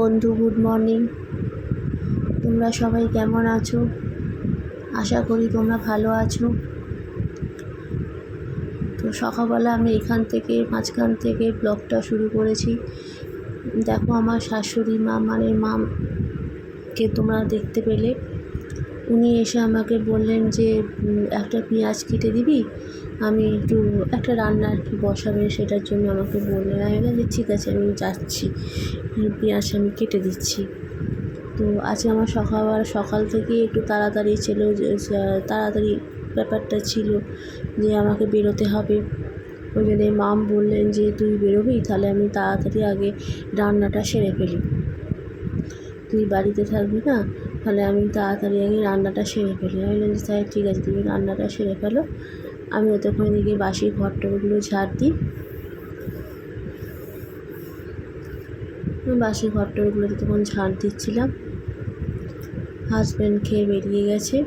বন্ধু, good morning. তোমরা সবাই কেমন আছো? আশা করি তোমরা ভালো আছো। তো সকালবেলা আমি মাঝখান থেকে ব্লগটা শুরু করেছি। দেখো, আমার শাশুড়ি মা মানে মাকে তোমরা দেখতে পেলে। উনি এসে আমাকে বললেন যে একটা পেঁয়াজ কেটে দিবি, আমি একটা রান্না আর কি বসাবে, সেটার জন্য আমাকে বললেন। আমি বললাম যে ঠিক আছে, আমি যাচ্ছি, পেঁয়াজ আমি কেটে দিচ্ছি। তো আজকে আমার সকাল থেকেই একটু তাড়াতাড়ি ছিল, তাড়াতাড়ি ব্যাপারটা ছিল যে আমাকে বেরোতে হবে। ওই জন্য মাম বললেন যে তুই বেরোবি, তাহলে আমি তাড়াতাড়ি আগে রান্নাটা সেরে ফেলি। তুই বাড়িতে থাকবি না, তাহলে আমি তাড়াতাড়ি আগে রান্নাটা সেরে ফেলি। আমি বললাম যে স্যার ঠিক আছে, তুমি রান্নাটা সেরে ফেলো, আমি অতক্ষণ দিকে বাসি ঘরটরগুলো ঝাড় দিই। বাসি ঘরটরগুলোতে তখন ঝাড় দিচ্ছিলাম। হাজব্যান্ড খেয়ে বেরিয়ে গেছে।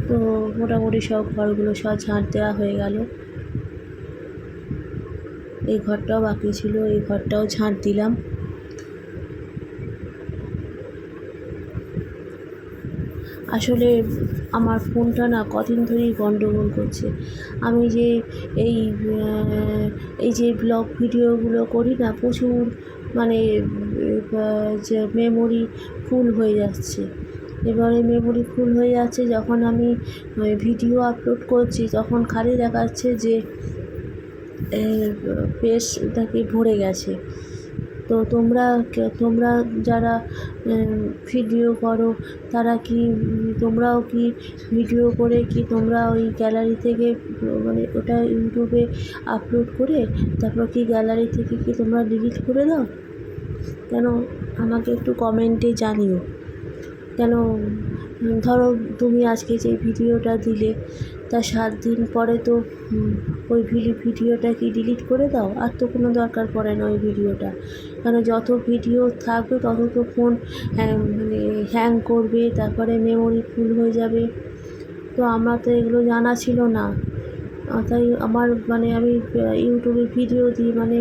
তো মোটামুটি সব ঘরগুলো সব ঝাঁট দেওয়া হয়ে গেল। এই ঘরটাও বাকি ছিল, এই ঘরটাও ঝাঁট দিলাম। আসলে আমার ফোনটা না কদিন ধরেই গন্ডগোল করছে। আমি যে এই যে ব্লগ ভিডিওগুলো করি না, প্রচুর মানে যে মেমোরি ফুল হয়ে যাচ্ছে। এবারে মেমোরি ফুল হয়ে যাচ্ছে, যখন আমি ভিডিও আপলোড করছি তখন খালি দেখাচ্ছে যে পেজটাকে ভরে গেছে। তো তোমরা যারা ভিডিও করো, তোমরাও কি ভিডিও করে কি তোমরা ওই গ্যালারি থেকে মানে ওটা ইউটিউবে আপলোড করে তারপর কি গ্যালারি থেকে কি তোমরা ডিলিট করে দাও? কেন আমাকে একটু কমেন্টে জানিও। কেন ধরো তুমি আজকে যে ভিডিওটা দিলে, তার 7 দিন পরে তো ওই ভিডিওটা কি ডিলিট করে দাও? আর তো কোনো দরকার পড়ে না ওই ভিডিওটা। কেন যত ভিডিও থাকবে তত তো ফোন মানে হ্যাং করবে, তারপরে মেমোরি ফুল হয়ে যাবে। তো আমার তো এগুলো জানা ছিল না। তাই আমি ইউটিউবে ভিডিও দিই, মানে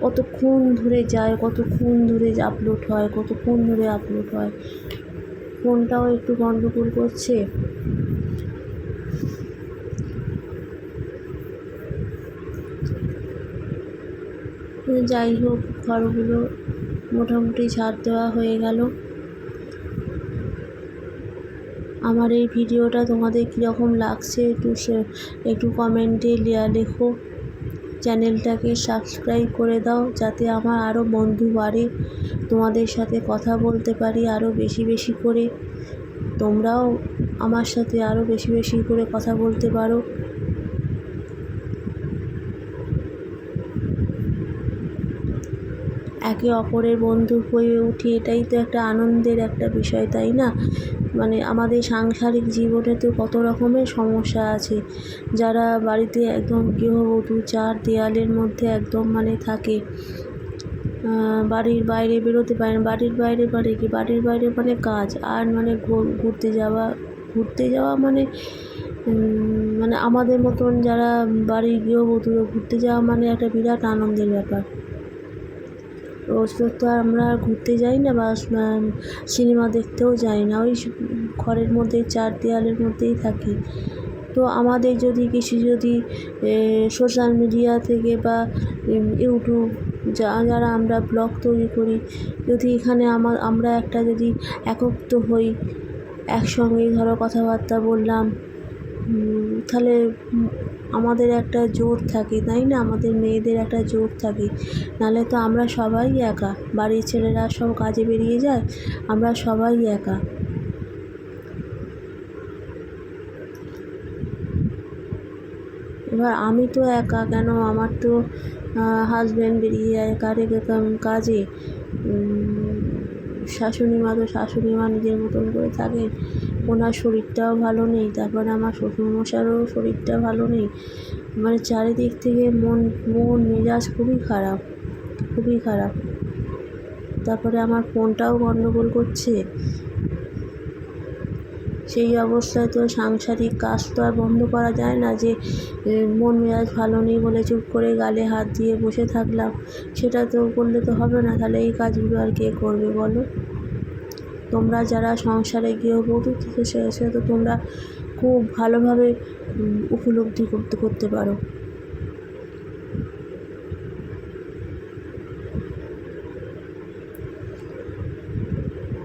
কতক্ষণ ধরে যায়, কতক্ষণ ধরে আপলোড হয়, ফোনটাও একটু গন্ডগোল করছে। যাই হোক, ঘরগুলো মোটামুটি ঝাড় দেওয়া হয়ে গেল। আমার এই ভিডিওটা তোমাদের কীরকম লাগছে একটু কমেন্টে লেখো। চ্যানেলটাকে সাবস্ক্রাইব করে দাও, যাতে আমার আরও বন্ধু বাড়ে, তোমাদের সাথে কথা বলতে পারি আরও বেশি বেশি করে। তোমরাও আমার সাথে আরও বেশি বেশি করে কথা বলতে পারো। একে অপরের বন্ধু হয়ে উঠি, এটাই তো একটা আনন্দের একটা বিষয়, তাই না? মানে আমাদের সাংসারিক জীবনে তো কত রকমের সমস্যা আছে। যারা বাড়িতে একদম গৃহবধূ, 4 দেয়ালের মধ্যে একদম মানে থাকে, বাড়ির বাইরে বেরোতে পারে না। বাড়ির বাইরে মানে কাজ, আর মানে ঘুরতে যাওয়া মানে আমাদের মতন যারা বাড়ির গৃহবধূ, ঘুরতে যাওয়া মানে একটা বিরাট আনন্দের ব্যাপার। রোজ তো আমরা ঘুরতে যাই না, বা সিনেমা দেখতেও যাই না, ওই ঘরের মধ্যে 4 দেয়ালের মধ্যেই থাকি। তো আমাদের যদি সোশ্যাল মিডিয়া থেকে বা ইউটিউব, যারা আমরা ব্লগ তৈরি করি, যদি এখানে আমরা একটা যদি একত্র হই, একসঙ্গে ধরো কথাবার্তা বললাম, তাহলে আমাদের একটা জোর থাকে, তাই না? আমাদের মেয়েদের একটা জোর থাকে। নাহলে তো আমরা সবাই একা, বাড়ির ছেলেরা সব কাজে বেরিয়ে যায়, আমরা সবাই একা। এবার আমি তো একা কেন, আমার তো হাজব্যান্ড বেরিয়ে যায় কাজে। শাশুড়ি মা নিজের মতন করে থাকে, ওনার শরীরটাও ভালো নেই, তারপরে আমার শ্বশুরমশাইয়েরও শরীরটা ভালো নেই। মানে চারিদিক থেকে মন মেজাজ খুবই খারাপ। তারপরে আমার ফোনটাও গন্ডগোল করছে। সেই অবস্থায় তো সাংসারিক কাজ তো আর বন্ধ করা যায় না যে মন মেজাজ ভালো নেই বলে চুপ করে গালে হাত দিয়ে বসে থাকলাম, সেটা তো করলে তো হবে না। তাহলে এই কাজগুলো আর কে করবে বলো? তোমরা যারা সংসারে গৃহবধূ সেটা তো তোমরা খুব ভালোভাবে উপলব্ধি করতে পারো।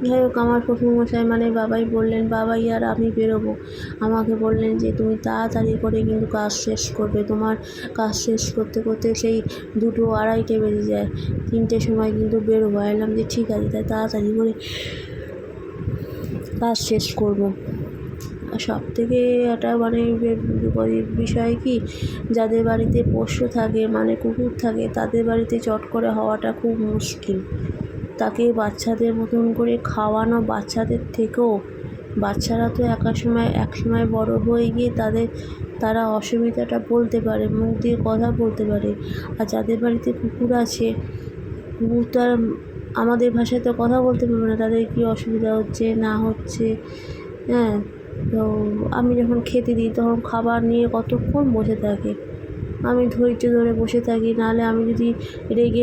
যাই হোক, আমার শ্বশুরমশাই মানে বাবাই বললেন, বাবাই আর আমি বেরোবো। আমাকে বললেন যে তুমি তাড়াতাড়ি করে কিন্তু কাজ শেষ করবে। তোমার কাজ শেষ করতে করতে সেই 2টো 2:30টে বেজে যায়, 3টের সময় কিন্তু বেরোবো। এলাম যে ঠিক আছে, তাই তাড়াতাড়ি করে কাজ শেষ করবো। সব থেকে একটা মানে বিষয় কি, যাদের বাড়িতে পোষ্য থাকে মানে কুকুর থাকে, তাদের বাড়িতে চট করে হওয়াটা খুব মুশকিল। তাকে বাচ্চাদের মতন করে খাওয়ানো, বাচ্চাদের থেকেও বাচ্চারা তো এক সময় বড় হয়ে গিয়ে তারা অসুবিধাটা বলতে পারে, মুখ দিয়ে কথা বলতে পারে। আর যাদের বাড়িতে কুকুর আছে, কুকুর তো আর আমাদের ভাষায় তো কথা বলতে পারবে না, তাদের কী অসুবিধা হচ্ছে না হচ্ছে। হ্যাঁ, তো আমি যখন খেতে দিই তখন খাবার নিয়ে কতক্ষণ বসে থাকে, আমি ধৈর্য ধরে বসে থাকি। নাহলে আমি যদি রেগে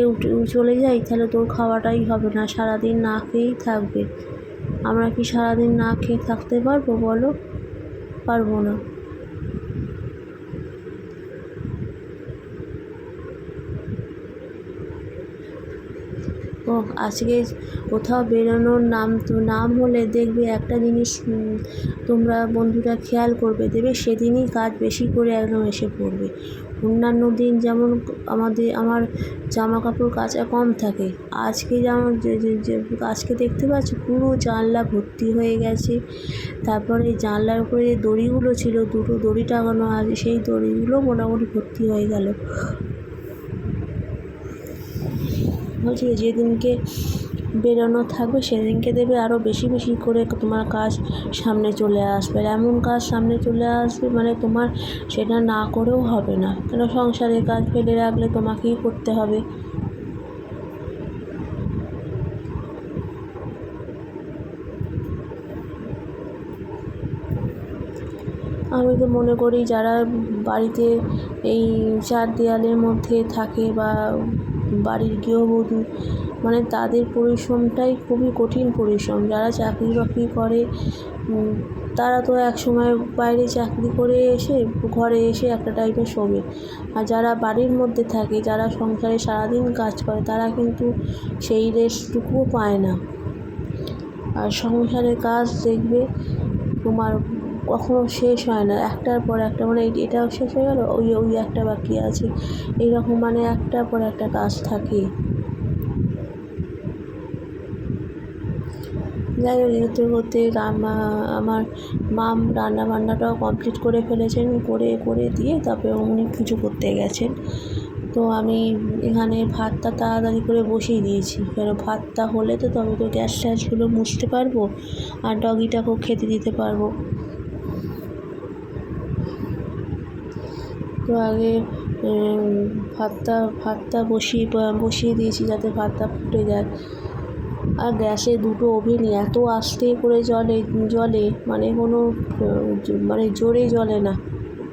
চলে যাই তাহলে তোর খাওয়াটাই হবে না, সারাদিন না খেয়েই থাকবে। আমরা কি সারাদিন না খেয়ে থাকতে পারবো বলো? পারবো না। ও, আজকে কোথাও বেরোনোর নাম হলে দেখবে একটা জিনিস তোমরা বন্ধুরা খেয়াল করবে, দেখবে সেদিনই কাজ বেশি করে একদম এসে পড়বে। অন্যান্য দিন যেমন আমার জামা কাপড় কাচা কম থাকে, আজকে যেমন আজকে দেখতে পাচ্ছ পুরো জানলা ভর্তি হয়ে গেছে। তারপরে জানলার উপরে যে দড়িগুলো ছিল, 2টো দড়ি টাঙানো আছে, সেই দড়িগুলো মোটামুটি ভর্তি হয়ে গেল। বলছি যেদিনকে বেরোনো থাকবে সেদিনকে দেবে আরও বেশি বেশি করে তোমার কাজ সামনে চলে আসবে। এমন কাজ সামনে চলে আসবে মানে তোমার সেটা না করেও হবে না, কেন সংসারের কাজ ফেলে রাখলে তোমাকেই করতে হবে। আমি তো মনে করি যারা বাড়িতে এই 4 দেয়ালের মধ্যে থাকে বা বাড়ির গৃহবধূ, মানে তাদের পরিশ্রমটাই খুবই কঠিন পরিশ্রম। যারা চাকরি বাকরি করে তারা তো এক সময় বাইরে চাকরি করে এসে ঘরে এসে একটা টাইমে শোবে। আর যারা বাড়ির মধ্যে থাকে, যারা সংসারে সারাদিন কাজ করে, তারা কিন্তু সেই রেস্টটুকুও পায় না। আর সংসারের কাজ দেখবে তোমার কখনো শেষ হয় না, একটার পর একটা, মানে এটাও শেষ হয়ে গেল, ওই একটা বাকি আছে, এইরকম মানে একটার পর একটা কাজ থাকে। যাই হোক, এতে করতে আমার মাম রান্নাবান্নাটাও কমপ্লিট করে ফেলেছেন, করে দিয়ে তারপরে উনি পুজো করতে গেছেন। তো আমি এখানে ভাতটা তাড়াতাড়ি করে বসিয়ে দিয়েছি, কারণ ভাতটা হলে তো তবে তো গ্যাস ট্যাসগুলো মুছতে পারবো আর ডগিটাকেও খেতে দিতে পারবো। তো আগে ভাতটা বসিয়ে দিয়েছি যাতে ভাতটা ফুটে যায়। আর গ্যাসে 2টো ওভেনই এত আস্তে করে জ্বলে মানে কোনো মানে জোরে জ্বলে না,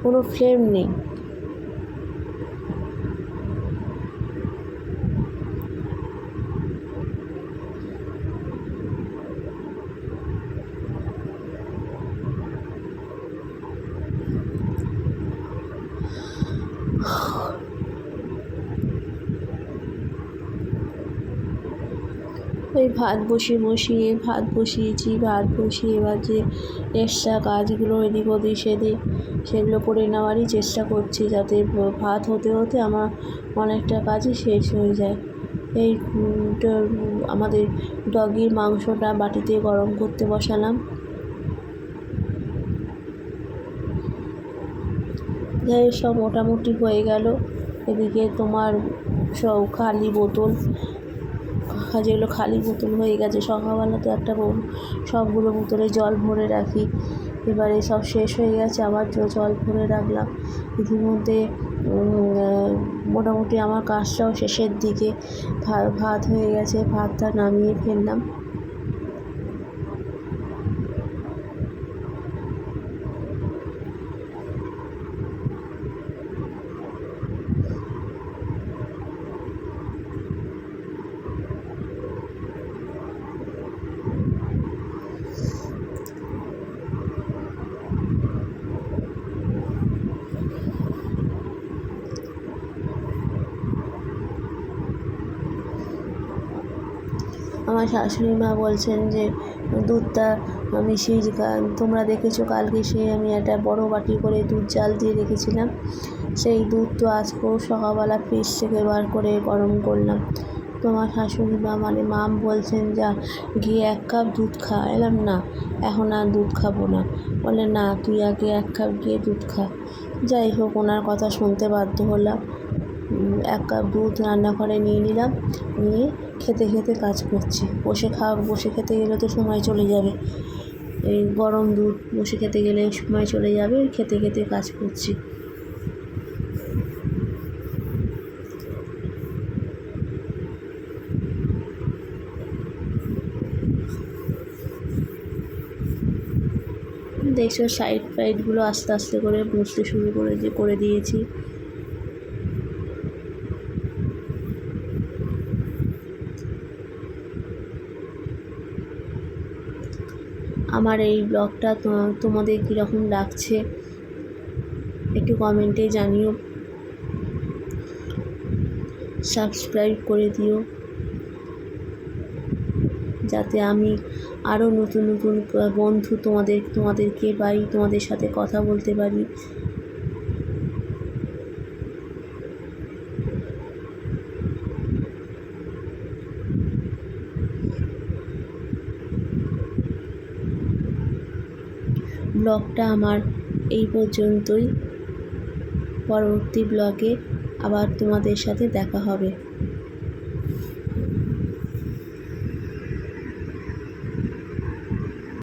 কোনো ফ্লেম নেই। ওই ভাত বসিয়েছি, ভাত বসিয়ে এবার যে এক্সট্রা কাজগুলো এদিক ওদিক সেগুলো করে নেওয়ারই চেষ্টা করছি, যাতে ভাত হতে হতে আমার অনেকটা কাজই শেষ হয়ে যায়। এই আমাদের ডগির মাংসটা বাটিতে গরম করতে বসালাম। যাই সব মোটামুটি হয়ে গেল। এদিকে তোমার সব যেগুলো খালি বোতল হয়ে গেছে, সকালবেলা তো সবগুলো বোতলে জল ভরে রাখি, এবারে সব শেষ হয়ে গেছে, আবার জল ভরে রাখলাম। ইতিমধ্যে মোটামুটি আমার কাজটাও শেষের দিকে, ভাত হয়ে গেছে, ভাতটা নামিয়ে ফেললাম। আমার শাশুড়ি মা বলছেন যে দুধটা মিশিয়ে তোমরা দেখেছো কালকে আমি একটা বড় বাটি করে দুধ জাল দিয়ে রেখেছিলাম, সেই দুধ তো আজকেও সকালবেলা ফ্রিজ থেকে বার করে গরম করলাম। তোমার শাশুড়ি মা মানে মাম বলছেন যা গিয়ে 1 কাপ দুধ খা। এলাম না, এখন আর দুধ খাবো না। বলে না, তুই আগে 1 কাপ গিয়ে দুধ খা। যাই হোক, ওনার কথা শুনতে বাধ্য হলাম। 1 কাপ দুধ রান্নাঘরে নিয়ে নিলাম, নিয়ে খেতে খেতে কাজ করছি। বসে খেতে গেলে তো সময় চলে যাবে, এই গরম দুধ বসে খেতে গেলে সময় চলে যাবে, খেতে খেতে কাজ করছি। দেখছো সাইড ফাইডগুলো আস্তে আস্তে করে মুছতে শুরু করে দিয়েছি। আমার এই ব্লগটা তোমাদের কীরকম লাগছে একটু কমেন্টে জানিও। সাবস্ক্রাইব করে দিও যাতে আমি আরও নতুন নতুন বন্ধু তোমাদেরকে পাই, তোমাদের সাথে কথা বলতে পারি। ব্লগটা আমার এই পর্যন্তই। পরবর্তী ব্লগে আবার তোমাদের সাথে দেখা হবে।